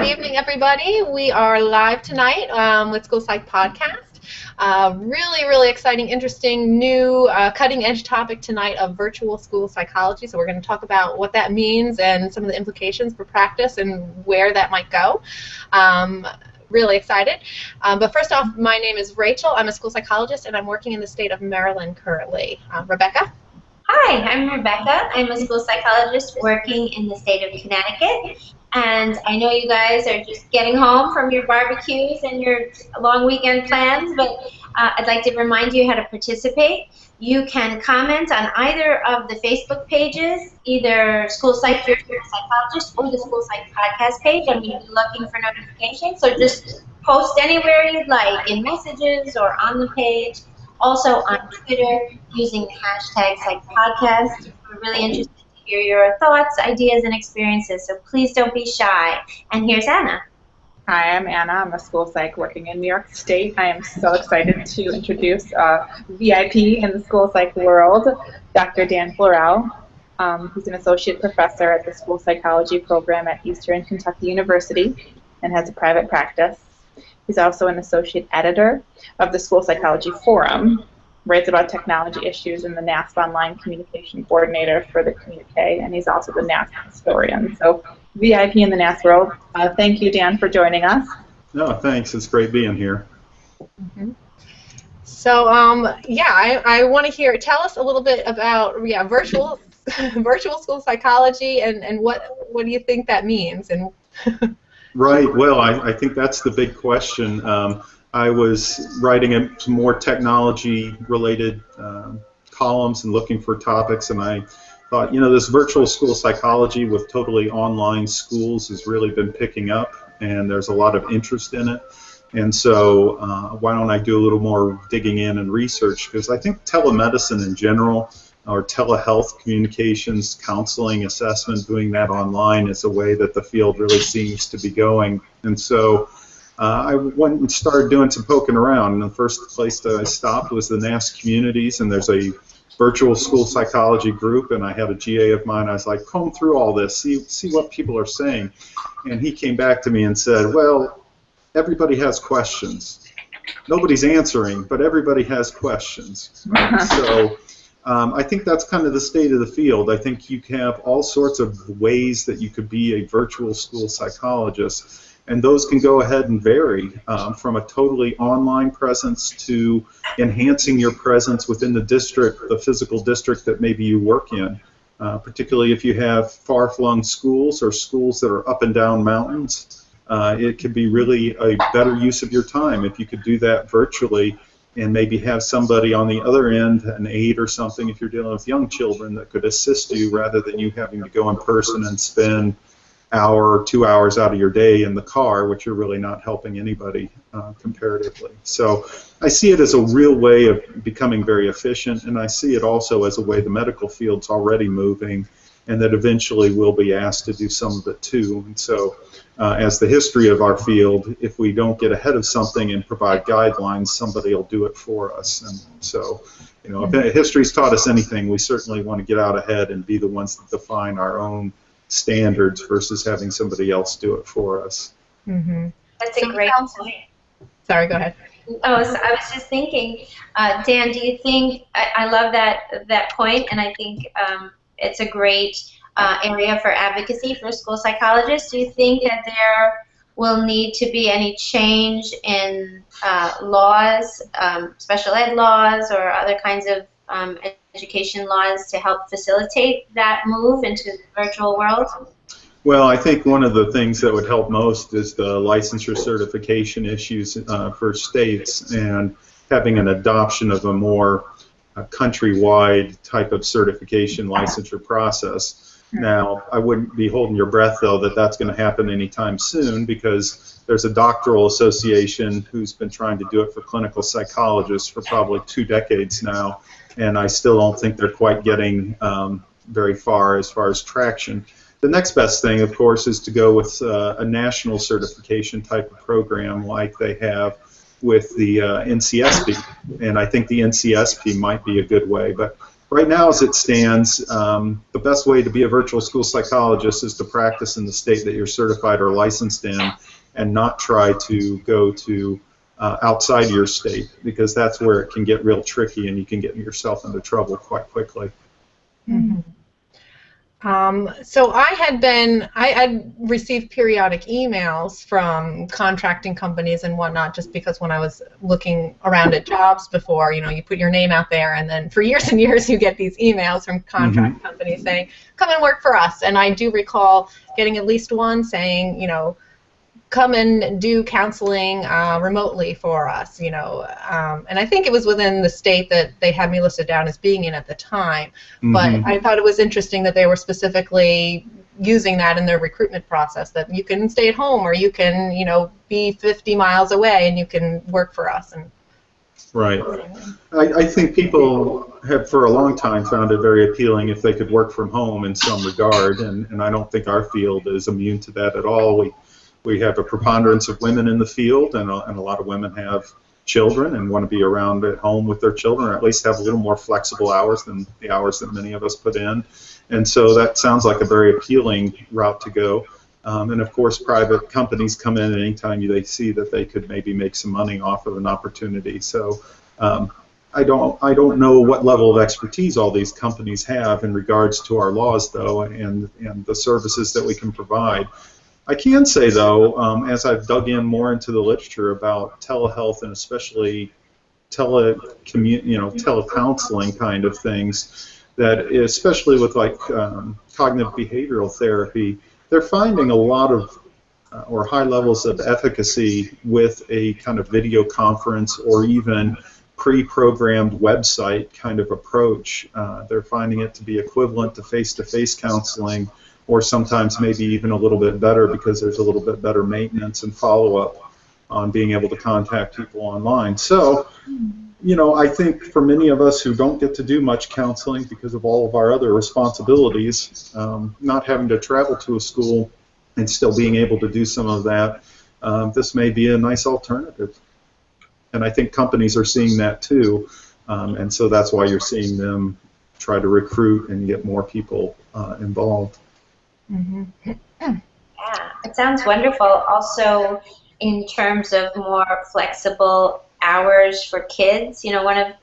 Good evening, everybody. We are live tonight with School Psych Podcast. Really exciting, interesting, new, cutting-edge topic tonight of virtual school psychology. So we're going to talk about what that means and some of the implications for practice and where that might go. Really excited. But first off, my name is Rachel. I'm a school psychologist, and I'm working in the state of Maryland currently. Rebecca? Hi, I'm Rebecca. I'm a school psychologist working in the state of Connecticut. And I know you guys are just getting home from your barbecues and your long weekend plans, but I'd like to remind you how to participate. You can comment on either of the Facebook pages, either School Psych Psychologist or the School Psych Podcast page. I'm going to be looking for notifications, so just post anywhere you'd like, in messages or on the page. Also on Twitter, using the hashtag psychedpodcast. We're really interested to hear your thoughts, ideas, and experiences, so please don't be shy. And here's Anna. Hi, I'm Anna. I'm a school psych working in New York State. I am so excited to introduce a VIP in the school psych world, Dr. Dan Florell, who's an associate professor at the school psychology program at Eastern Kentucky University and has a private practice. He's also an associate editor of the School Psychology Forum, writes about technology issues, and the NASP online communication coordinator for the communique, and he's also the NASP historian. So VIP in the NASP world. Thank you, Dan, for joining us. No, thanks. It's great being here. Mm-hmm. So, I want to hear. Tell us a little bit about virtual school psychology and what do you think that means and. Right. Well, I think that's the big question. I was writing some more technology-related columns and looking for topics, and I thought, this virtual school psychology with totally online schools has really been picking up, and there's a lot of interest in it. And so why don't I do a little more digging in and research, because I think telemedicine in general, or telehealth communications, counseling, assessment, doing that online is a way that the field really seems to be going. And so I went and started doing some poking around. And the first place that I stopped was the NASP communities, and there's a virtual school psychology group, and I had a GA of mine. I was like, comb through all this, see what people are saying. And he came back to me and said, well, everybody has questions. Nobody's answering, but everybody has questions. So I think that's kind of the state of the field. I think you have all sorts of ways that you could be a virtual school psychologist, and those can go ahead and vary from a totally online presence to enhancing your presence within the district, the physical district that maybe you work in, particularly if you have far-flung schools or schools that are up and down mountains. It could be really a better use of your time if you could do that virtually, and maybe have somebody on the other end, an aide or something, if you're dealing with young children, that could assist you rather than you having to go in person and spend hour or 2 hours out of your day in the car, which you're really not helping anybody comparatively. So I see it as a real way of becoming very efficient, and I see it also as a way the medical field's already moving, and that eventually we'll be asked to do some of it too. And so as the history of our field, if we don't get ahead of something and provide guidelines, somebody will do it for us. And so, if history's taught us anything, we certainly want to get out ahead and be the ones that define our own standards versus having somebody else do it for us. Mm-hmm. That's a great point. Sorry, go ahead. Oh, so I was just thinking, Dan, do you think, I love that point, and I think it's a great area for advocacy for school psychologists. Do you think that there will need to be any change in laws, special ed laws, or other kinds of education laws to help facilitate that move into the virtual world? Well, I think one of the things that would help most is the licensure certification issues for states, and having an adoption of a more countrywide type of certification licensure process. Now, I wouldn't be holding your breath, though, that that's going to happen anytime soon, because there's a doctoral association who's been trying to do it for clinical psychologists for probably 2 decades now, and I still don't think they're quite getting very far as traction. The next best thing, of course, is to go with a national certification type of program like they have with the NCSP, and I think the NCSP might be a good way. But right now, as it stands, the best way to be a virtual school psychologist is to practice in the state that you're certified or licensed in, and not try to go to outside your state, because that's where it can get real tricky and you can get yourself into trouble quite quickly. Mm-hmm. So I'd received periodic emails from contracting companies and whatnot, just because when I was looking around at jobs before, you put your name out there, and then for years and years you get these emails from contract companies saying, come and work for us. And I do recall getting at least one saying, come and do counseling remotely for us, and I think it was within the state that they had me listed down as being in at the time. But I thought it was interesting that they were specifically using that in their recruitment process, that you can stay at home, or you can, be 50 miles away and you can work for us. And right. I think people have for a long time found it very appealing if they could work from home in some regard, and I don't think our field is immune to that at all. We have a preponderance of women in the field, and a lot of women have children and want to be around at home with their children, or at least have a little more flexible hours than the hours that many of us put in. And so that sounds like a very appealing route to go. And of course, private companies come in anytime they see that they could maybe make some money off of an opportunity. So I don't know what level of expertise all these companies have in regards to our laws, though, and the services that we can provide. I can say, though, as I've dug in more into the literature about telehealth and especially telecounseling kind of things, that especially with like cognitive behavioral therapy, they're finding a lot of or high levels of efficacy with a kind of video conference or even pre-programmed website kind of approach. They're finding it to be equivalent to face-to-face counseling, or sometimes maybe even a little bit better, because there's a little bit better maintenance and follow-up on being able to contact people online. So, I think for many of us who don't get to do much counseling because of all of our other responsibilities, not having to travel to a school and still being able to do some of that, this may be a nice alternative. And I think companies are seeing that too, and so that's why you're seeing them try to recruit and get more people involved. Yeah, it sounds wonderful. Also, in terms of more flexible hours for kids, one of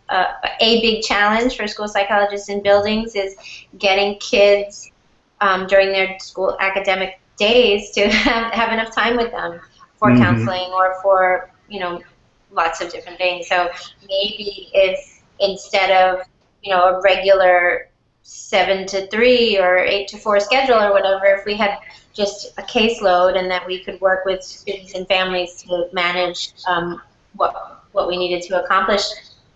a big challenge for school psychologists in buildings is getting kids during their school academic days to have enough time with them for counseling or for lots of different things. So maybe if instead of a regular 7 to 3 or 8 to 4 schedule or whatever, if we had just a caseload and that we could work with students and families to manage what we needed to accomplish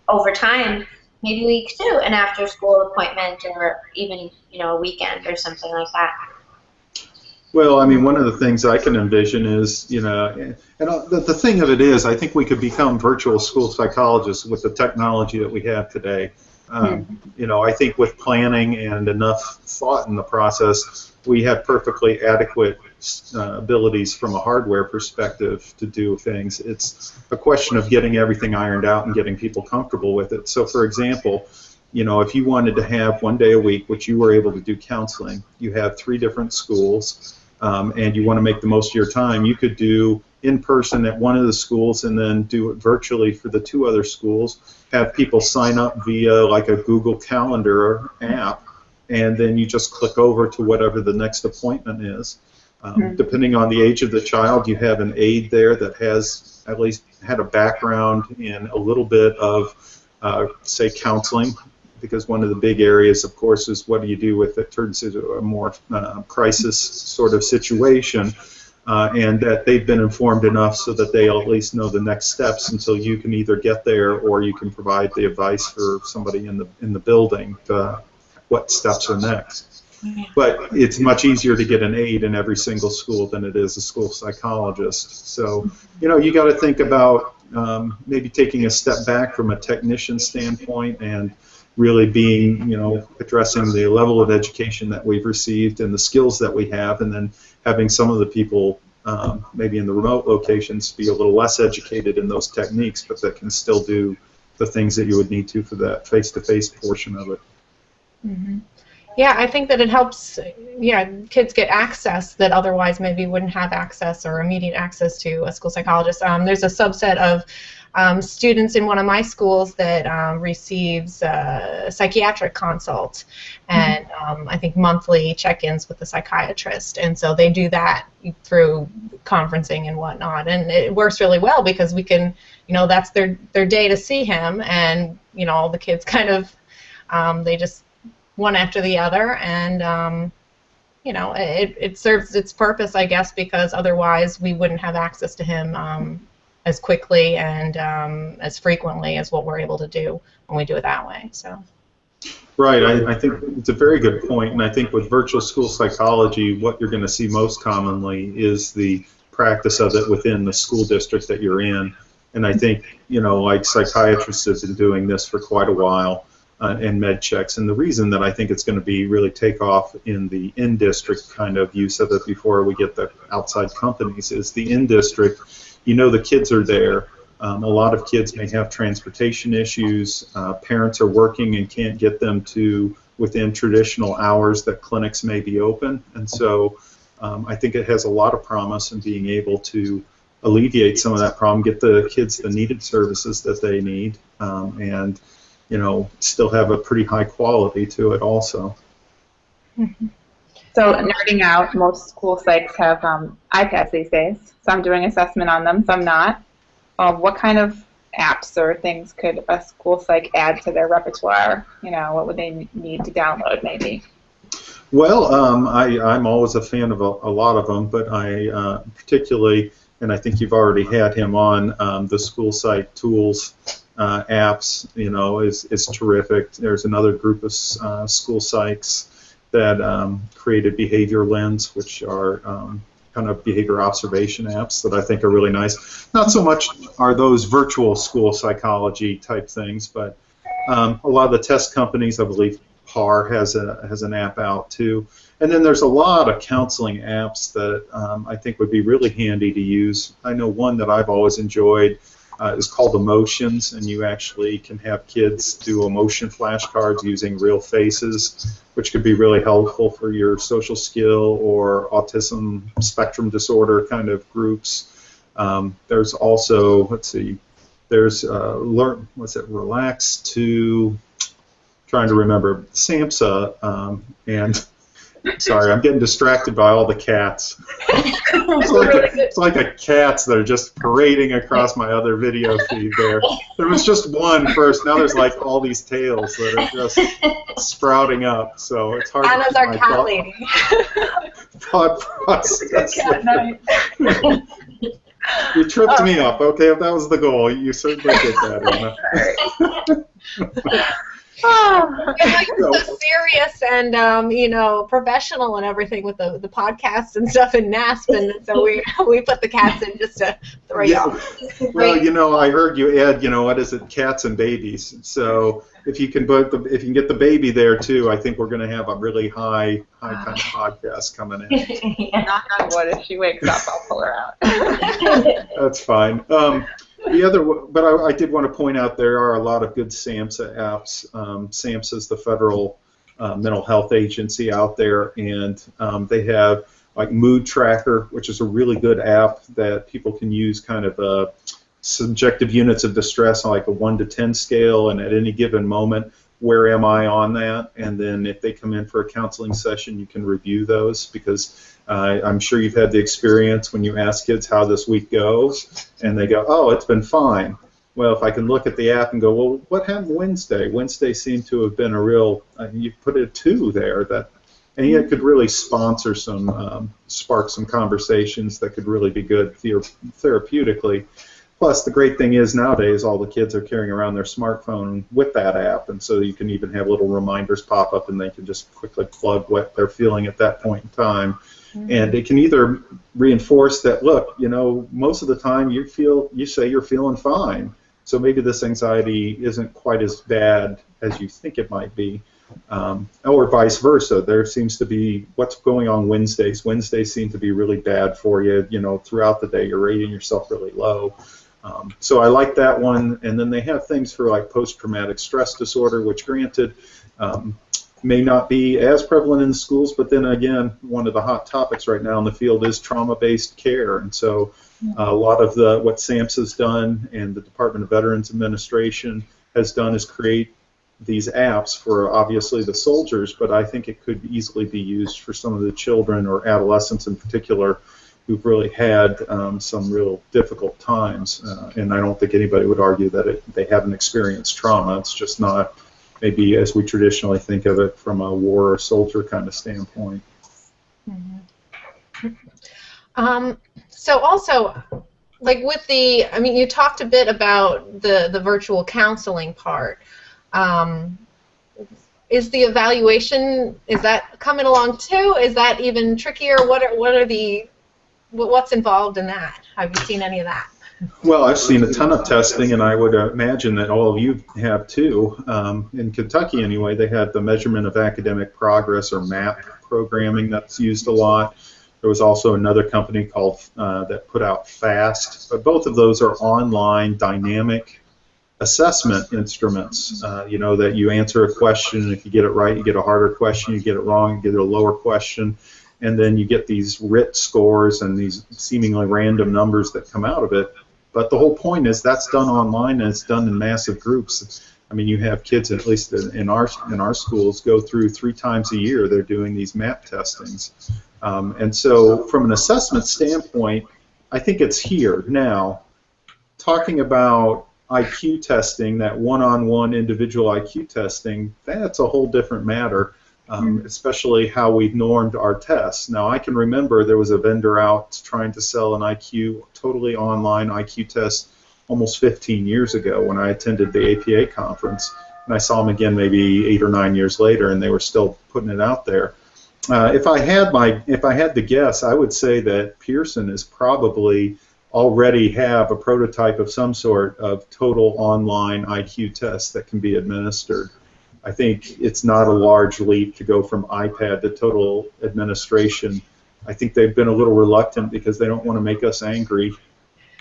over time, maybe we could do an after-school appointment or even a weekend or something like that. Well, I mean, one of the things I can envision is, and the thing of it is, I think we could become virtual school psychologists with the technology that we have today. I think with planning and enough thought in the process, we have perfectly adequate abilities from a hardware perspective to do things. It's a question of getting everything ironed out and getting people comfortable with it. So, for example, if you wanted to have 1 day a week, which you were able to do counseling, you have 3 different schools, and you want to make the most of your time, you could do in person at one of the schools and then do it virtually for the 2 other schools, have people sign up via like a Google Calendar app, and then you just click over to whatever the next appointment is. Depending on the age of the child, you have an aide there that has at least had a background in a little bit of, say, counseling, because one of the big areas, of course, is what do you do if it turns into a more crisis sort of situation, and that they've been informed enough so that they at least know the next steps until you can either get there or you can provide the advice for somebody in the building what steps are next. But it's much easier to get an aide in every single school than it is a school psychologist. So, you got to think about maybe taking a step back from a technician standpoint and really being, addressing the level of education that we've received and the skills that we have, and then having some of the people maybe in the remote locations be a little less educated in those techniques, but that can still do the things that you would need to for that face-to-face portion of it. Mm-hmm. Yeah, I think that it helps, kids get access that otherwise maybe wouldn't have access or immediate access to a school psychologist. There's a subset of students in one of my schools that receives psychiatric consults and I think monthly check-ins with the psychiatrist, and so they do that through conferencing and whatnot, and it works really well because we can, that's their day to see him, and all the kids kind of they just one after the other, and it serves its purpose, I guess, because otherwise we wouldn't have access to him as quickly and as frequently as what we're able to do when we do it that way. So. Right, I think it's a very good point, and I think with virtual school psychology, what you're going to see most commonly is the practice of it within the school district that you're in. And I think, like psychiatrists have been doing this for quite a while, and med checks. And the reason that I think it's going to be really take off in the in-district kind of use of it before we get the outside companies is the in-district, the kids are there. A lot of kids may have transportation issues. Parents are working and can't get them to within traditional hours that clinics may be open. And so I think it has a lot of promise in being able to alleviate some of that problem, get the kids the needed services that they need, and still have a pretty high quality to it also. Mm-hmm. So nerding out, most school psychs have iPads these days. Some doing assessment on them, some not. What kind of apps or things could a school psych add to their repertoire? What would they need to download maybe? Well, I'm always a fan of a lot of them, but I particularly, and I think you've already had him on, the school psych tools apps, is terrific. There's another group of school psychs that created Behavior Lens, which are kind of behavior observation apps that I think are really nice. Not so much are those virtual school psychology type things, but a lot of the test companies, I believe PAR has an app out too. And then there's a lot of counseling apps that I think would be really handy to use. I know one that I've always enjoyed is called Emotions, and you actually can have kids do emotion flashcards using real faces, which could be really helpful for your social skill or autism spectrum disorder kind of groups. There's also, there's Relax to, trying to remember, SAMHSA, and sorry, I'm getting distracted by all the cats. It's like a cats that are just parading across my other video feed there. There was just one first. Now there's like all these tails that are just sprouting up. So it's hard Anna's to our cat lady. thought process. Cat night. You tripped me up. Okay, if that was the goal, you certainly did that, Anna. You're so serious and professional and everything with the podcasts and stuff in NASP, and so we put the cats in just to throw you off. Well, I heard you add, what is it, cats and babies. So if you can get the baby there too, I think we're going to have a really high kind of podcast coming in. Knock on wood, if she wakes up, I'll pull her out. That's fine. But I did want to point out there are a lot of good SAMHSA apps. SAMHSA is the federal mental health agency out there, and they have like Mood Tracker, which is a really good app that people can use kind of subjective units of distress on like a 1 to 10 scale, and at any given moment, where am I on that? And then if they come in for a counseling session, you can review those, because I'm sure you've had the experience when you ask kids how this week goes, and they go, oh, it's been fine. Well, if I can look at the app and go, well, what happened Wednesday? Wednesday seemed to have been a real, you put a 2 there, and it could really spark some conversations that could really be good therapeutically. Plus, the great thing is nowadays all the kids are carrying around their smartphone with that app, and so you can even have little reminders pop up, and they can just quickly plug what they're feeling at that point in time. Mm-hmm. And it can either reinforce that, look, most of the time you say you're feeling fine, so maybe this anxiety isn't quite as bad as you think it might be. Or vice versa. There seems to be, what's going on Wednesdays? Wednesdays seem to be really bad for you. Throughout the day you're rating yourself really low. So I like that one. And then they have things for like post-traumatic stress disorder, which granted may not be as prevalent in the schools, but then again, one of the hot topics right now in the field is trauma-based care. And so a lot of what SAMHSA has done and the Department of Veterans Administration has done is create these apps for obviously the soldiers, but I think it could easily be used for some of the children or adolescents in particular who've really had some real difficult times. And I don't think anybody would argue that they haven't experienced trauma. It's just not maybe as we traditionally think of it from a war or soldier kind of standpoint. So also, like with the, I mean, you talked a bit about the virtual counseling part. Is the evaluation, is that coming along too? Is that even trickier? What's involved in that? Have you seen any of that? Well, I've seen a ton of testing, and I would imagine that all of you have too. In Kentucky, anyway, they had the measurement of academic progress, or MAP programming, that's used a lot. There was also another company called that put out FAST, but both of those are online dynamic assessment instruments. You know, that you answer a question, and if you get it right, you get a harder question. You get it wrong, you get a lower question. And then you get these RIT scores and these seemingly random numbers that come out of it. But the whole point is that's done online, and it's done in massive groups. I mean, you have kids, at least in our schools, go through 3 times a year. They're doing these MAP testings. And so from an assessment standpoint, I think it's here now. Talking about IQ testing, that one-on-one individual IQ testing, that's a whole different matter. Especially how we've normed our tests. Now, I can remember there was a vendor out trying to sell an IQ, totally online IQ test almost 15 years ago when I attended the APA conference. And I saw them again maybe 8 or 9 years later, and they were still putting it out there. If I had to guess, I would say that Pearson is probably already have a prototype of some sort of total online IQ test that can be administered. I think it's not a large leap to go from iPad to total administration. I think they've been a little reluctant because they don't want to make us angry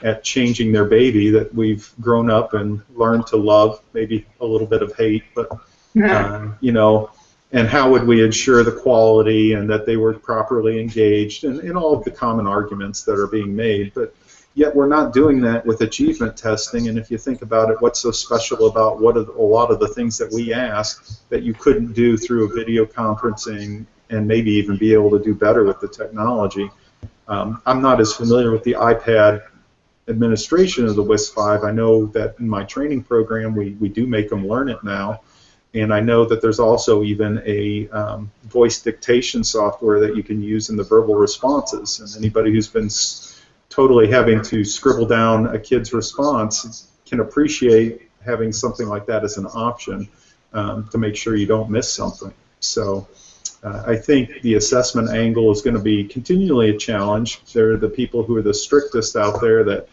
at changing their baby that we've grown up and learned to love, maybe a little bit of hate, but you know, and how would we ensure the quality and that they were properly engaged, and all of the common arguments that are being made. But yet we're not doing that with achievement testing, and if you think about it, what's so special about a lot of the things that we ask that you couldn't do through a video conferencing and maybe even be able to do better with the technology? I'm not as familiar with the iPad administration of the WIS-5. I know that in my training program we do make them learn it now, and I know that there's also even a voice dictation software that you can use in the verbal responses, and anybody who's been totally having to scribble down a kid's response can appreciate having something like that as an option to make sure you don't miss something. So I think the assessment angle is going to be continually a challenge. There are the people who are the strictest out there that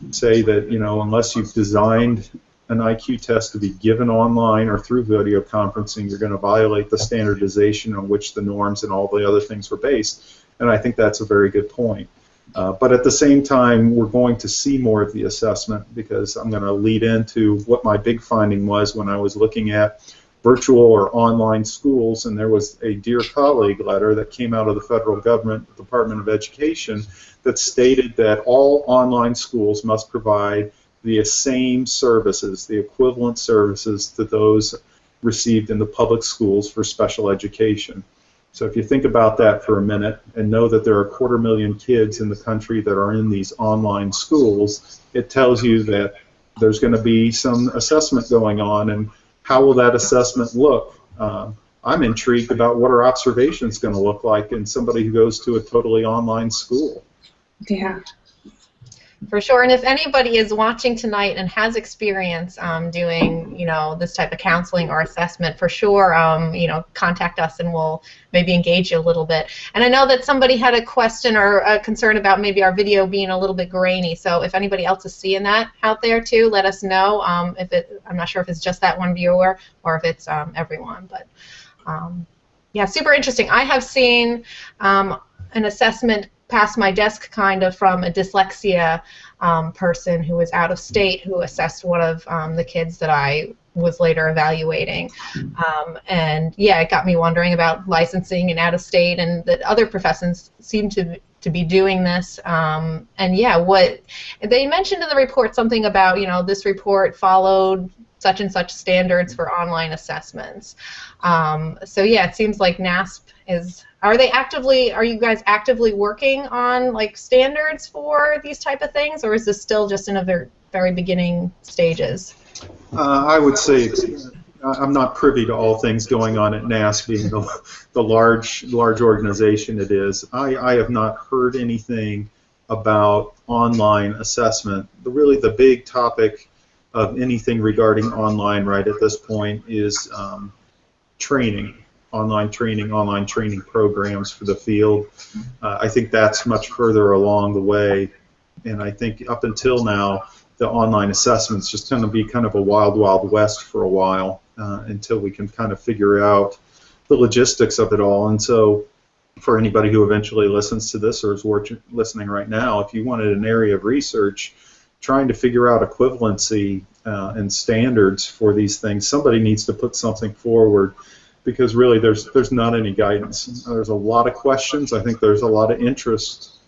say that, you know, unless you've designed an IQ test to be given online or through video conferencing, you're going to violate the standardization on which the norms and all the other things were based. And I think that's a very good point. But at the same time, we're going to see more of the assessment, because I'm going to lead into what my big finding was when I was looking at virtual or online schools, and there was a Dear Colleague letter that came out of the federal government, Department of Education, that stated that all online schools must provide the same services, the equivalent services to those received in the public schools for special education. So if you think about that for a minute and know that there are 250,000 kids in the country that are in these online schools, it tells you that there's going to be some assessment going on, and how will that assessment look? I'm intrigued about what our observation is going to look like in somebody who goes to a totally online school. Yeah. For sure, and if anybody is watching tonight and has experience doing, you know, this type of counseling or assessment, for sure, you know, contact us and we'll maybe engage you a little bit. And I know that somebody had a question or a concern about maybe our video being a little bit grainy. So if anybody else is seeing that out there too, let us know. I'm not sure if it's just that one viewer or if it's everyone, but yeah, super interesting. I have seen an assessment past my desk kind of from a dyslexia person who was out of state who assessed one of the kids that I was later evaluating. And yeah, it got me wondering about licensing and out of state, and that other professions seem to be doing this. And yeah, what they mentioned in the report, something about, you know, this report followed such and such standards for online assessments. So yeah, it seems like NASP is, are you guys actively working on like standards for these type of things, or is this still just in a very, very beginning stages? I would say I'm not privy to all things going on at NASP, being the large organization it is. I have not heard anything about online assessment. Really, the big topic of anything regarding online right at this point is training, online training programs for the field. I think that's much further along the way, and I think up until now, the online assessments just going to be kind of a wild, wild west for a while until we can kind of figure out the logistics of it all. And so for anybody who eventually listens to this or is listening right now, if you wanted an area of research trying to figure out equivalency and standards for these things, somebody needs to put something forward, because really there's not any guidance. There's a lot of questions. I think there's a lot of interest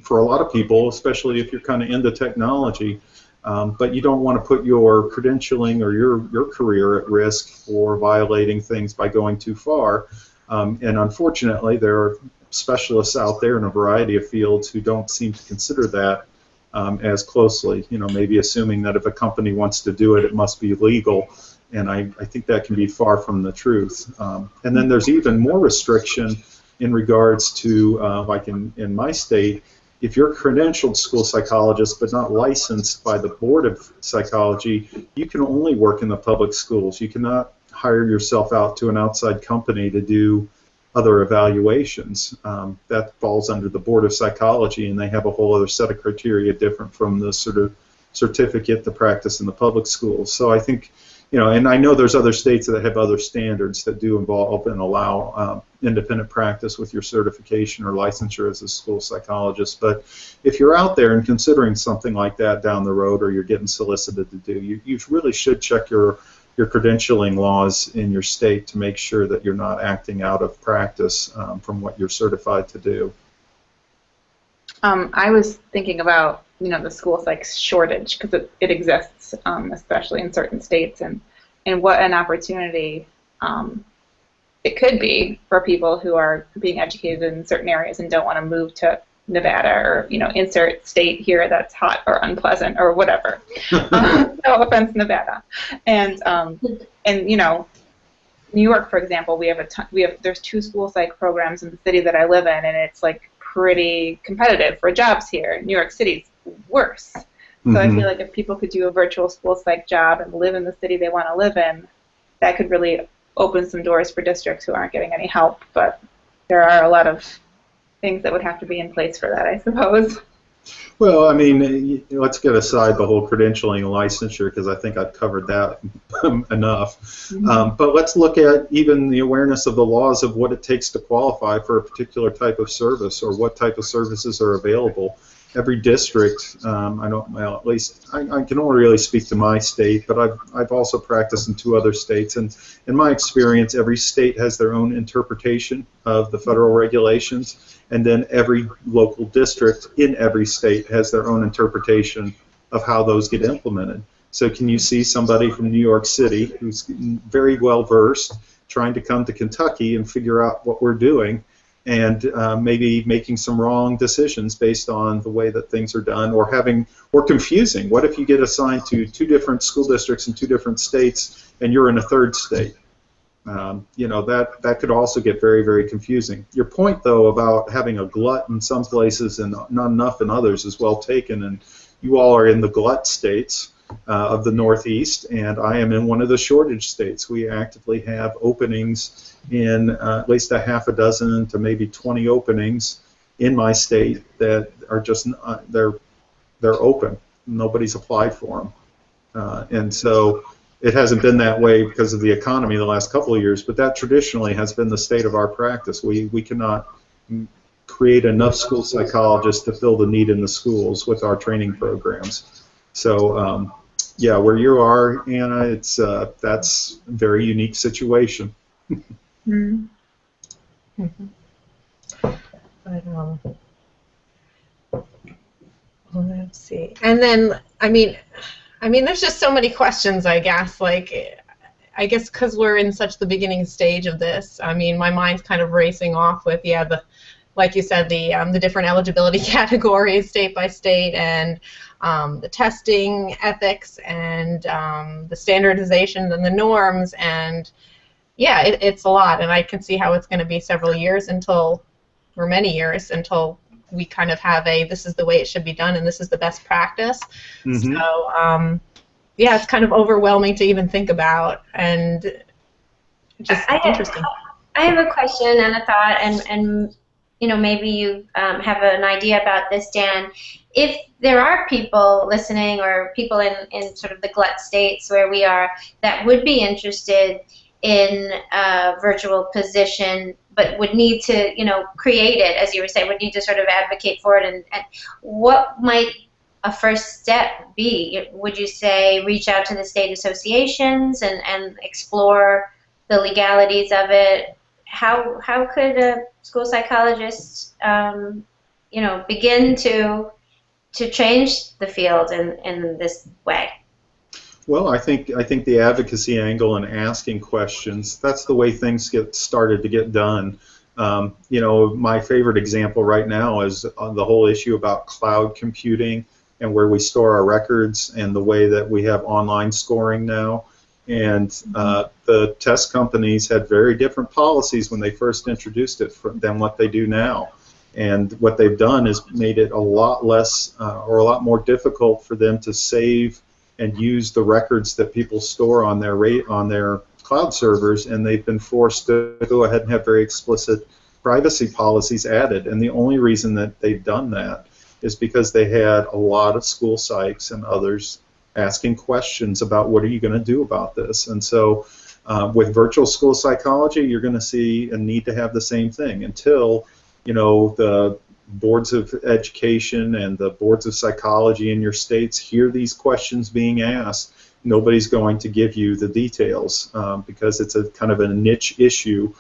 for a lot of people, especially if you're kind of into technology. But you don't want to put your credentialing or your career at risk for violating things by going too far. And unfortunately, there are specialists out there in a variety of fields who don't seem to consider that as closely. You know, maybe assuming that if a company wants to do it, it must be legal. And I think that can be far from the truth. And then there's even more restriction in regards to, like in my state, if you're a credentialed school psychologist but not licensed by the Board of Psychology, you can only work in the public schools. You cannot hire yourself out to an outside company to do other evaluations. That falls under the Board of Psychology, and they have a whole other set of criteria different from the sort of certificate to practice in the public schools. So I think, you know, and I know there's other states that have other standards that do involve and allow independent practice with your certification or licensure as a school psychologist. But if you're out there and considering something like that down the road, or you're getting solicited to do, you really should check your credentialing laws in your state to make sure that you're not acting out of practice from what you're certified to do. I was thinking about, you know, the school psych shortage, because it exists, especially in certain states, and what an opportunity it could be for people who are being educated in certain areas and don't want to move to Nevada, or, you know, insert state here that's hot or unpleasant or whatever. No offense, Nevada. And you know, New York, for example, there's 2 school psych programs in the city that I live in, and it's like pretty competitive for jobs here. New York City's worse. So I feel like if people could do a virtual school psych job and live in the city they want to live in, that could really open some doors for districts who aren't getting any help. But there are a lot of things that would have to be in place for that, I suppose. Well, I mean, let's get aside the whole credentialing and licensure, because I think I've covered that enough. But let's look at even the awareness of the laws of what it takes to qualify for a particular type of service, or what type of services are available. Every district, well, at least I can only really speak to my state, but I've also practiced in 2 other states, and in my experience, every state has their own interpretation of the federal regulations, and then every local district in every state has their own interpretation of how those get implemented. So can you see somebody from New York City who's very well versed trying to come to Kentucky and figure out what we're doing, and maybe making some wrong decisions based on the way that things are done, or confusing? What if you get assigned to 2 different school districts in 2 different states, and you're in a 3rd state? You know, that could also get very, very confusing. Your point, though, about having a glut in some places and not enough in others is well taken, and you all are in the glut states of the Northeast, and I am in one of the shortage states. We actively have openings in at least a half a dozen to maybe 20 openings in my state that are just they're open. Nobody's applied for them, and so it hasn't been that way because of the economy the last couple of years. But that traditionally has been the state of our practice. We cannot create enough school psychologists to fill the need in the schools with our training programs. So, yeah, where you are, Anna, it's that's a very unique situation. Mm-hmm. But, let's see. And then, I mean, there's just so many questions, I guess. Like, I guess because we're in such the beginning stage of this, I mean, my mind's kind of racing off with, yeah, like you said, the different eligibility categories state by state, and the testing ethics, and the standardizations and the norms, and yeah, it's a lot, and I can see how it's going to be several years or many years until we kind of have this is the way it should be done, and this is the best practice. Mm-hmm. So, yeah, it's kind of overwhelming to even think about, and just interesting. I have a question and a thought, and maybe you have an idea about this, Dan. If there are people listening, or people in sort of the glut states where we are, that would be interested in a virtual position, but would need to, create it, as you were saying, would need to sort of advocate for it, and what might a first step be? Would you say reach out to the state associations and explore the legalities of it? How could a school psychologist, begin to change the field in this way? Well, I think the advocacy angle and asking questions, that's the way things get started to get done. My favorite example right now is on the whole issue about cloud computing and where we store our records, and the way that we have online scoring now. And the test companies had very different policies when they first introduced it than what they do now. And what they've done is made it a lot less or a lot more difficult for them to save and use the records that people store on their cloud servers, and they've been forced to go ahead and have very explicit privacy policies added. And the only reason that they've done that is because they had a lot of school psychs and others asking questions about what are you going to do about this. And so with virtual school psychology, you're going to see a need to have the same thing until the boards of education and the boards of psychology in your states hear these questions being asked. Nobody's going to give you the details because it's a kind of a niche issue,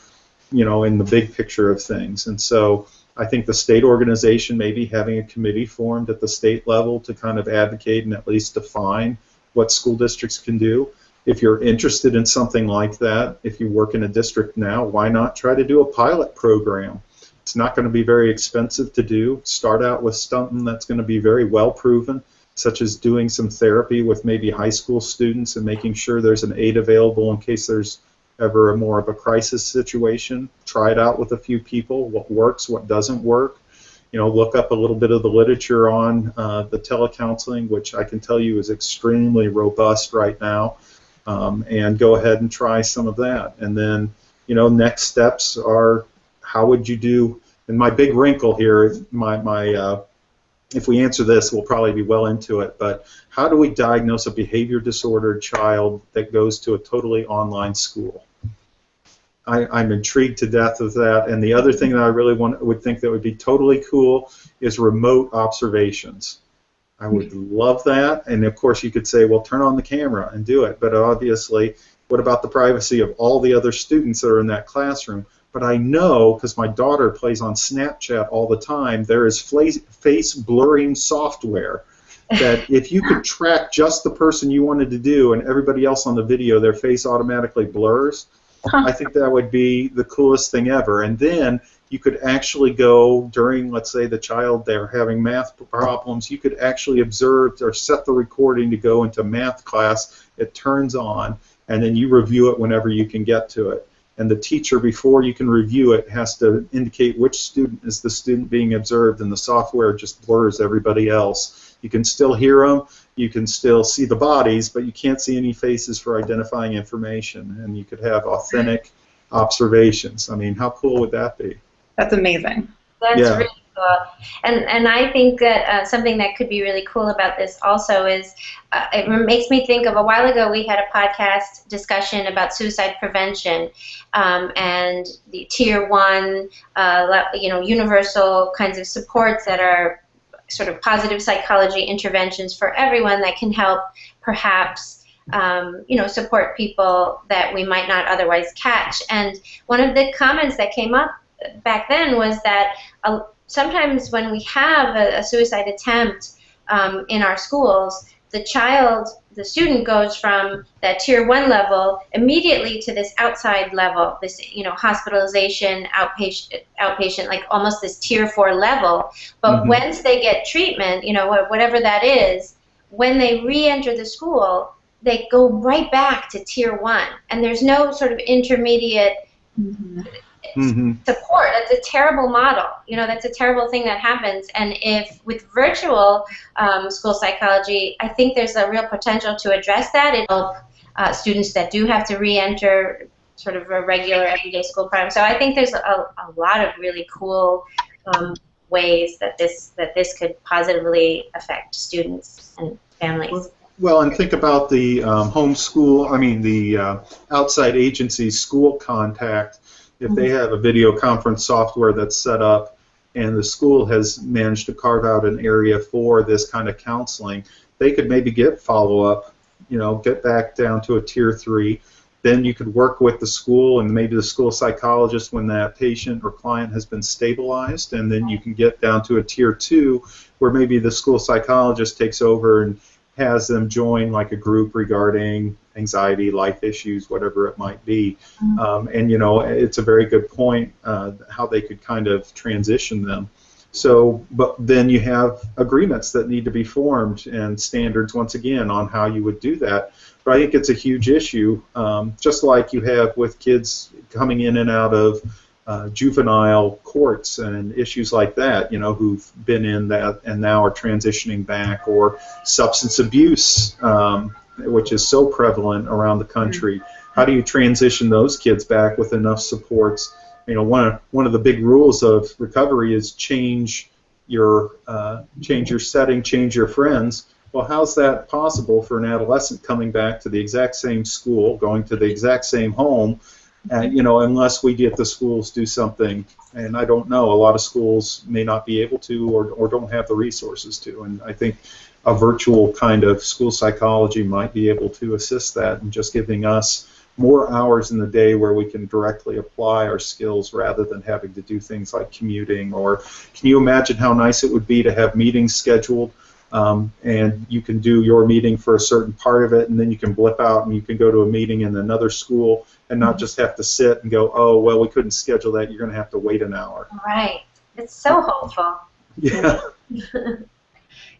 in the big picture of things. And so I think the state organization, maybe having a committee formed at the state level to kind of advocate and at least define what school districts can do. If you're interested in something like that, if you work in a district now, why not try to do a pilot program? It's not going to be very expensive to do. Start out with something that's going to be very well proven, such as doing some therapy with maybe high school students and making sure there's an aid available in case there's ever more of a crisis situation. Try it out with a few people, what works, what doesn't work. Look up a little bit of the literature on the telecounseling, which I can tell you is extremely robust right now, and go ahead and try some of that. And then, next steps are, how would you do, and my big wrinkle here, if we answer this, we'll probably be well into it, but how do we diagnose a behavior disordered child that goes to a totally online school? I'm intrigued to death of that. And the other thing that I really would think that would be totally cool is remote observations. I would love that. And of course you could say, well, turn on the camera and do it. But obviously, what about the privacy of all the other students that are in that classroom? But I know, because my daughter plays on Snapchat all the time, there is face blurring software that if you could track just the person you wanted to do and everybody else on the video, their face automatically blurs. I think that would be the coolest thing ever. And then you could actually go during, let's say, the child, they're having math problems, you could actually observe or set the recording to go into math class. It turns on, and then you review it whenever you can get to it. And the teacher, before you can review it, has to indicate which student is the student being observed, and the software just blurs everybody else. You can still hear them, you can still see the bodies, but you can't see any faces for identifying information, and you could have authentic observations. I mean, how cool would that be? That's amazing. That's Yeah. really And I think that something that could be really cool about this also is it makes me think of a while ago we had a podcast discussion about suicide prevention and the tier 1, universal kinds of supports that are sort of positive psychology interventions for everyone that can help perhaps support people that we might not otherwise catch. And one of the comments that came up back then was that sometimes when we have a suicide attempt in our schools, the student goes from that tier 1 level immediately to this outside level, this hospitalization, outpatient, like almost this tier 4 level. But once they get treatment, whatever that is, when they re-enter the school, they go right back to tier 1, and there's no sort of intermediate support. That's a terrible model. That's a terrible thing that happens. And if with virtual school psychology, I think there's a real potential to address that and help students that do have to re-enter sort of a regular everyday school program. So I think there's a lot of really cool ways that this could positively affect students and families. Well, and think about the the outside agency school contact. If they have a video conference software that's set up and the school has managed to carve out an area for this kind of counseling, they could maybe get follow-up, get back down to a tier 3. Then you could work with the school and maybe the school psychologist when that patient or client has been stabilized, and then you can get down to a tier 2 where maybe the school psychologist takes over and has them join like a group regarding anxiety, life issues, whatever it might be. And it's a very good point how they could kind of transition them. So, but then you have agreements that need to be formed and standards once again on how you would do that. But I think it's a huge issue, just like you have with kids coming in and out of juvenile courts and issues like that, who've been in that and now are transitioning back, or substance abuse, which is so prevalent around the country. How do you transition those kids back with enough supports? One of the big rules of recovery is change your setting, change your friends. Well, how's that possible for an adolescent coming back to the exact same school, going to the exact same home? Unless we get the schools do something, and I don't know, a lot of schools may not be able to or don't have the resources to, and I think a virtual kind of school psychology might be able to assist that, and just giving us more hours in the day where we can directly apply our skills rather than having to do things like commuting. Or can you imagine how nice it would be to have meetings scheduled, and you can do your meeting for a certain part of it, and then you can blip out and you can go to a meeting in another school and not just have to sit and go, oh, well, we couldn't schedule that, you're going to have to wait an hour. Right. It's so hopeful. Yeah.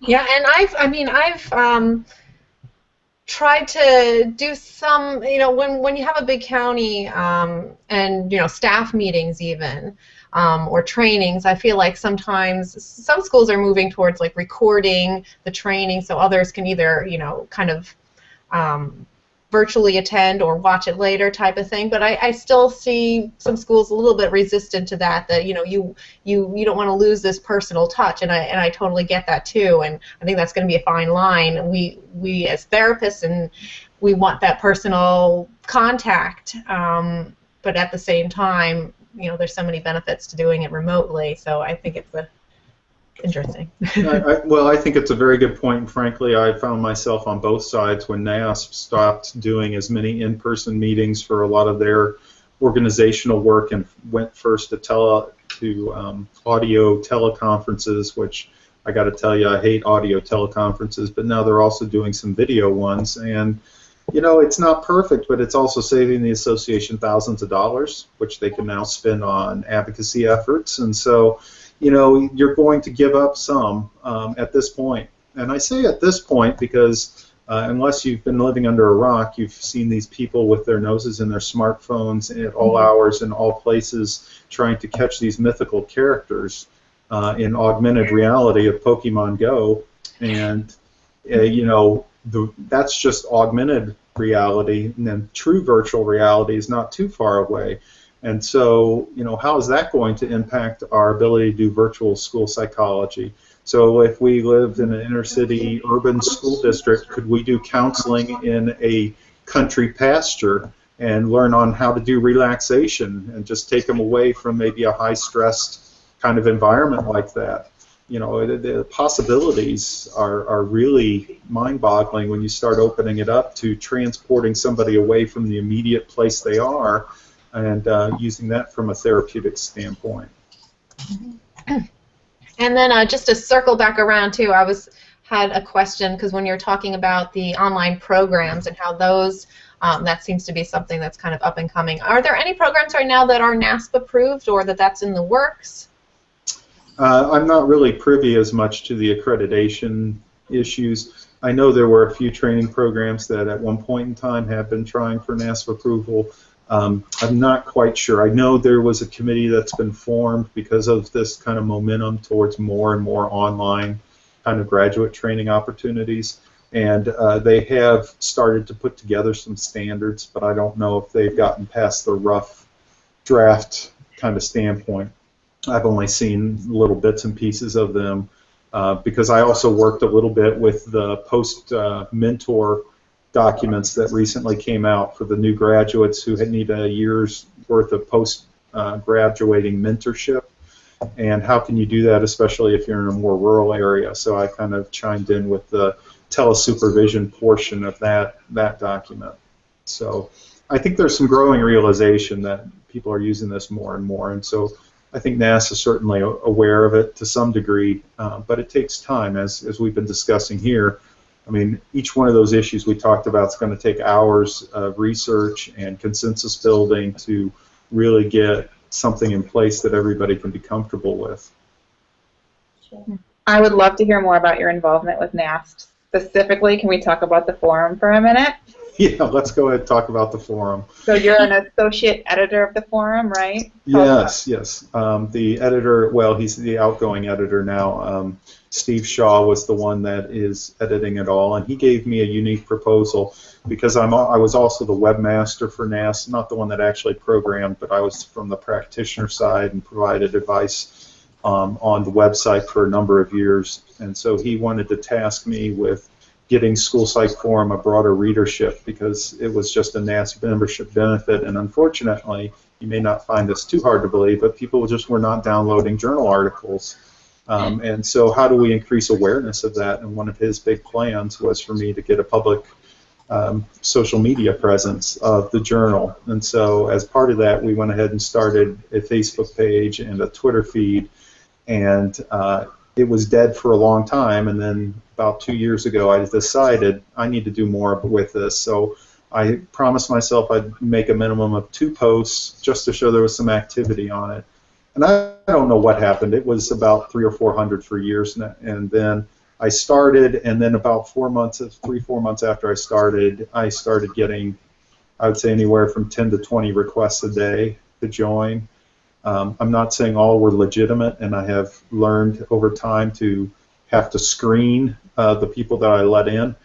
Yeah, and I've tried to do some, when you have a big county and, staff meetings even, or trainings, I feel like sometimes some schools are moving towards like recording the training so others can either, kind of virtually attend or watch it later type of thing. But I still see some schools a little bit resistant to that, you don't want to lose this personal touch, and I totally get that too, and I think that's going to be a fine line. We as therapists, and we want that personal contact, but at the same time, there's so many benefits to doing it remotely, so I think it's interesting. I think it's a very good point, and frankly, I found myself on both sides when NASP stopped doing as many in-person meetings for a lot of their organizational work and went first to audio teleconferences, which I got to tell you, I hate audio teleconferences, but now they're also doing some video ones, and it's not perfect, but it's also saving the association thousands of dollars, which they can now spend on advocacy efforts, and so you're going to give up some at this point. And I say at this point because unless you've been living under a rock, you've seen these people with their noses in their smartphones at all hours and all places trying to catch these mythical characters in augmented reality of Pokemon Go. And, that's just augmented reality, and then true virtual reality is not too far away. And so, how is that going to impact our ability to do virtual school psychology? So if we lived in an inner city urban school district, could we do counseling in a country pasture and learn on how to do relaxation and just take them away from maybe a high-stressed kind of environment like that? The possibilities are really mind-boggling when you start opening it up to transporting somebody away from the immediate place they are and using that from a therapeutic standpoint. And then just to circle back around too, had a question, because when you're talking about the online programs and how those, that seems to be something that's kind of up and coming. Are there any programs right now that are NASP approved or that's in the works? I'm not really privy as much to the accreditation issues. I know there were a few training programs that at one point in time have been trying for NASP approval. I'm not quite sure. I know there was a committee that's been formed because of this kind of momentum towards more and more online kind of graduate training opportunities, and they have started to put together some standards, but I don't know if they've gotten past the rough draft kind of standpoint. I've only seen little bits and pieces of them because I also worked a little bit with the post-mentor documents that recently came out for the new graduates who need a year's worth of post-graduating mentorship. And how can you do that, especially if you're in a more rural area? So I kind of chimed in with the telesupervision portion of that document. So I think there's some growing realization that people are using this more and more, and so I think NASP is certainly aware of it to some degree, but it takes time, as we've been discussing here. I mean, each one of those issues we talked about is going to take hours of research and consensus building to really get something in place that everybody can be comfortable with. I would love to hear more about your involvement with NASP. Specifically, can we talk about the forum for a minute? Yeah, let's go ahead and talk about the forum. So you're an associate editor of the forum, right? Yes. The editor, well, he's the outgoing editor now. Steve Shaw was the one that is editing it all, and he gave me a unique proposal because I was also the webmaster for NASP, not the one that actually programmed, but I was from the practitioner side and provided advice on the website for a number of years. And so he wanted to task me with getting School Psych Forum a broader readership because it was just a NASP membership benefit, and unfortunately, you may not find this too hard to believe, but people just were not downloading journal articles. And so how do we increase awareness of that? And one of his big plans was for me to get a public social media presence of the journal. And so as part of that, we went ahead and started a Facebook page and a Twitter feed, and it was dead for a long time, and then about 2 years ago I decided I need to do more with this. So I promised myself I'd make a minimum of 2 posts just to show there was some activity on it. And I don't know what happened. It was about 300 or 400 for years, and then I started, and then about 4 months, 3-4 months after I started getting, I would say, anywhere from 10 to 20 requests a day to join. I'm not saying all were legitimate, and I have learned over time to have to screen the people that I let in,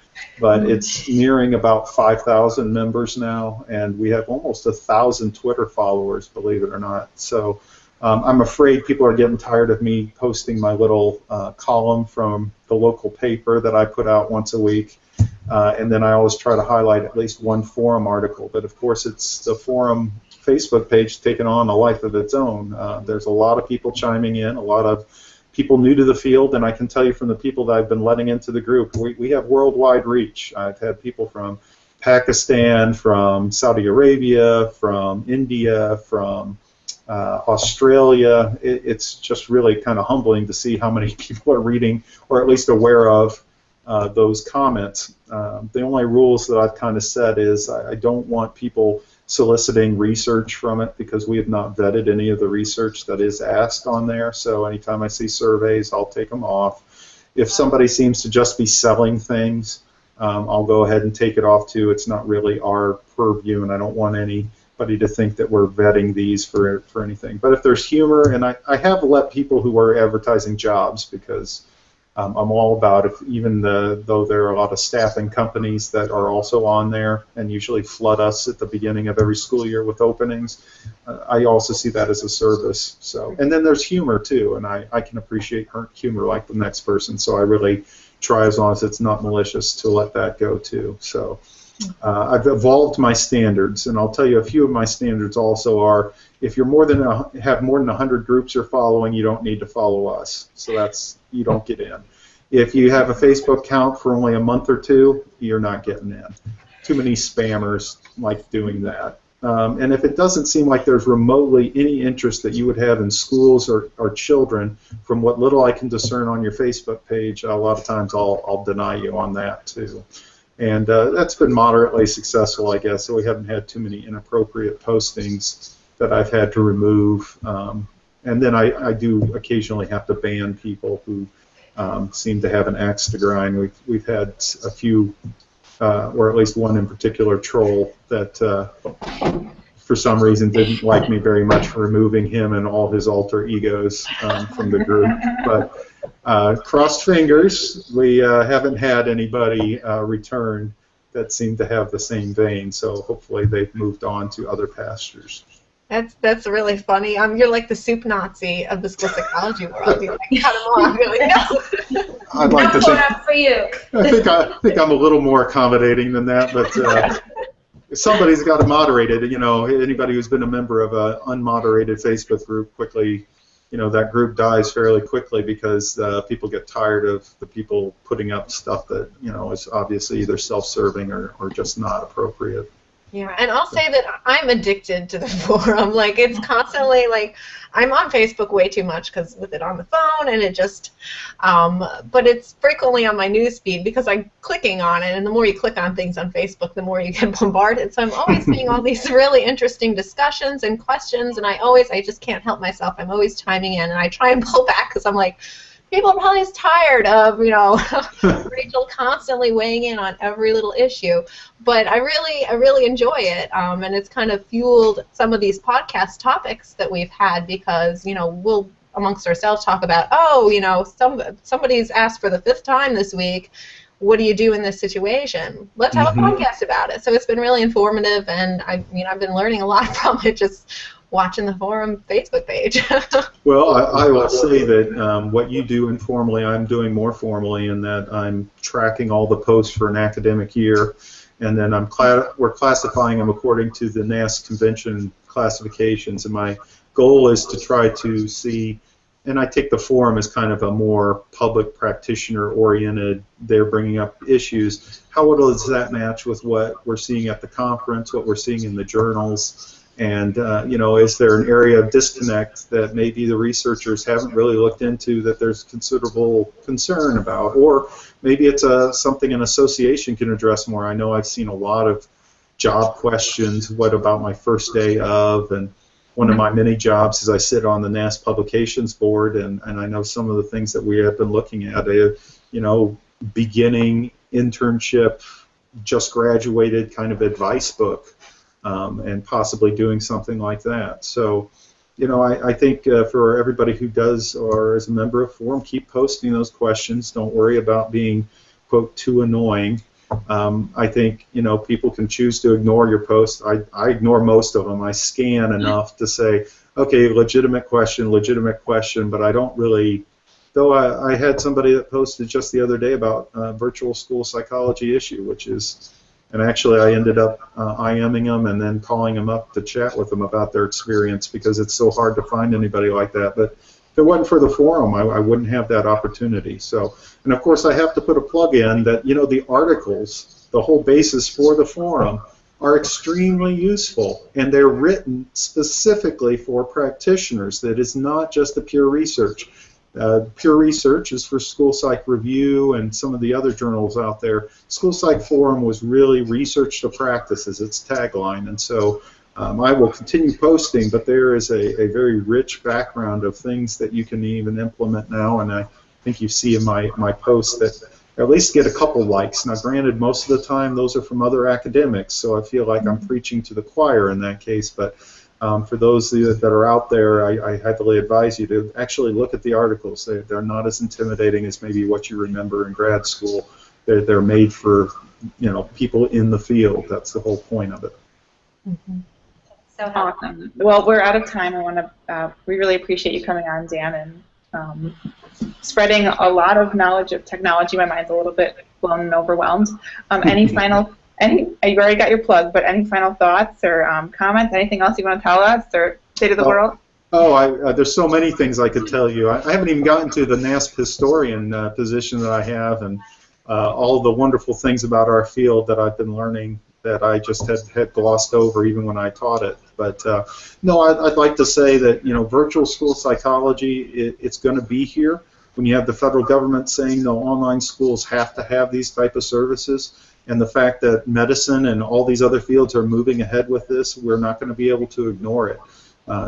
but it's nearing about 5,000 members now, and we have almost 1,000 Twitter followers, believe it or not. So I'm afraid people are getting tired of me posting my little column from the local paper that I put out once a week, and then I always try to highlight at least one forum article, but of course it's the forum Facebook page taken on a life of its own. There's a lot of people chiming in, a lot of people new to the field, and I can tell you from the people that I've been letting into the group, we have worldwide reach. I've had people from Pakistan, from Saudi Arabia, from India, from Australia. It's just really kind of humbling to see how many people are reading or at least aware of those comments. The only rules that I've kind of set is I don't want people soliciting research from it because we have not vetted any of the research that is asked on there. So anytime I see surveys, I'll take them off. If somebody seems to just be selling things, I'll go ahead and take it off too. It's not really our purview, and I don't want anybody to think that we're vetting these for anything. But if there's humor, and I have let people who are advertising jobs because I'm all about though there are a lot of staffing companies that are also on there and usually flood us at the beginning of every school year with openings. I also see that as a service. So, and then there's humor too, and I can appreciate humor like the next person. So I really try, as long as it's not malicious, to let that go too. So I've evolved my standards, and I'll tell you a few of my standards also are: if you're have more than 100 groups you're following, you don't need to follow us. So you don't get in. If you have a Facebook account for only a month or two, you're not getting in. Too many spammers like doing that. And if it doesn't seem like there's remotely any interest that you would have in schools or children, from what little I can discern on your Facebook page, a lot of times I'll deny you on that too. And that's been moderately successful, I guess, so we haven't had too many inappropriate postings that I've had to remove. And then I do occasionally have to ban people who seem to have an axe to grind. We've had a few, or at least one in particular, troll that for some reason didn't like me very much for removing him and all his alter egos from the group. But crossed fingers, we haven't had anybody return that seemed to have the same vein, so hopefully they've moved on to other pastures. That's really funny. You're like the soup Nazi of the school psychology world. You like cut them off. You're like, no. I'd like to think. For you. I think I'm a little more accommodating than that, but somebody's got to moderate it. You know, anybody who's been a member of an unmoderated Facebook group quickly, that group dies fairly quickly because people get tired of the people putting up stuff that is obviously either self-serving or just not appropriate. Yeah, and I'll say that I'm addicted to the forum. Like, it's constantly, like, I'm on Facebook way too much because with it on the phone, and it just, but it's frequently on my news feed because I'm clicking on it, and the more you click on things on Facebook, the more you get bombarded. So I'm always seeing all these really interesting discussions and questions, and I just can't help myself. I'm always chiming in, and I try and pull back because I'm like, people are probably just tired of, Rachel constantly weighing in on every little issue. But I really enjoy it, and it's kind of fueled some of these podcast topics that we've had because, we'll amongst ourselves talk about, somebody's asked for the 5th time this week, what do you do in this situation? Let's have a podcast about it. So it's been really informative, and I've been learning a lot from it just watching the forum Facebook page. Well, I will say that what you do informally, I'm doing more formally in that I'm tracking all the posts for an academic year, and then we're classifying them according to the NASP convention classifications, and my goal is to try to see, and I take the forum as kind of a more public practitioner-oriented, they're bringing up issues. How well does that match with what we're seeing at the conference, what we're seeing in the journals? And, is there an area of disconnect that maybe the researchers haven't really looked into that there's considerable concern about? Or maybe it's something an association can address more. I know I've seen a lot of job questions, what about my first day of, and one of my many jobs is I sit on the NASP Publications Board, and I know some of the things that we have been looking at, beginning internship, just graduated kind of advice book. And possibly doing something like that. So, I think for everybody who does or is a member of Forum, keep posting those questions. Don't worry about being, quote, too annoying. I think, people can choose to ignore your posts. I ignore most of them. I scan enough to say, okay, legitimate question, but I don't really, though I had somebody that posted just the other day about virtual school psychology issue, which is, and actually I ended up IMing them and then calling them up to chat with them about their experience because it's so hard to find anybody like that. But if it wasn't for the forum, I wouldn't have that opportunity. So, and of course I have to put a plug in that, the articles, the whole basis for the forum, are extremely useful, and they're written specifically for practitioners. That is not just the pure research. Pure research is for School Psych Review and some of the other journals out there. School Psych Forum was really research to practice as its tagline, and so I will continue posting, but there is a very rich background of things that you can even implement now, and I think you see in my posts that at least get a couple likes. Now granted, most of the time those are from other academics, so I feel like I'm preaching to the choir in that case, but For those of you that are out there, I highly advise you to actually look at the articles. They're not as intimidating as maybe what you remember in grad school. They're made for, you know, people in the field. That's the whole point of it. Mm-hmm. So Awesome. Well, we're out of time. We really appreciate you coming on, Dan, and spreading a lot of knowledge of technology. My mind's a little bit blown and overwhelmed. You already got your plug, but any final thoughts or comments? Anything else you want to tell us or say to the world? There's so many things I could tell you. I haven't even gotten to the NASP historian position that I have, and all the wonderful things about our field that I've been learning that I just had glossed over even when I taught it. But no, I'd like to say that, you know, virtual school psychology, it's going to be here. When you have the federal government saying no, online schools have to have these type of services, and the fact that medicine and all these other fields are moving ahead with this, we're not going to be able to ignore it.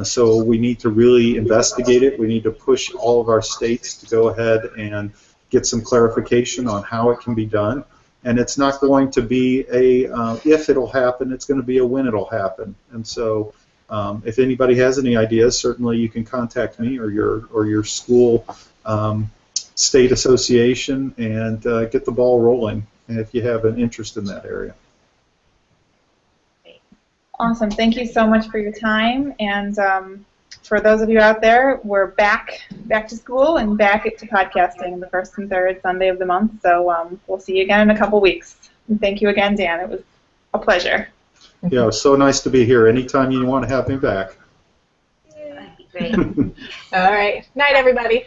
So we need to really investigate it. We need to push all of our states to go ahead and get some clarification on how it can be done. And it's not going to be a if it'll happen, it's going to be a when it'll happen. And so if anybody has any ideas, certainly you can contact me or your school state association and get the ball rolling if you have an interest in that area. Awesome. Thank you so much for your time. And for those of you out there, we're back to school and back to podcasting the first and third Sunday of the month. So we'll see you again in a couple weeks. And thank you again, Dan. It was a pleasure. Yeah, it was so nice to be here. Anytime you want to have me back. that'd be great. All right. Night, everybody.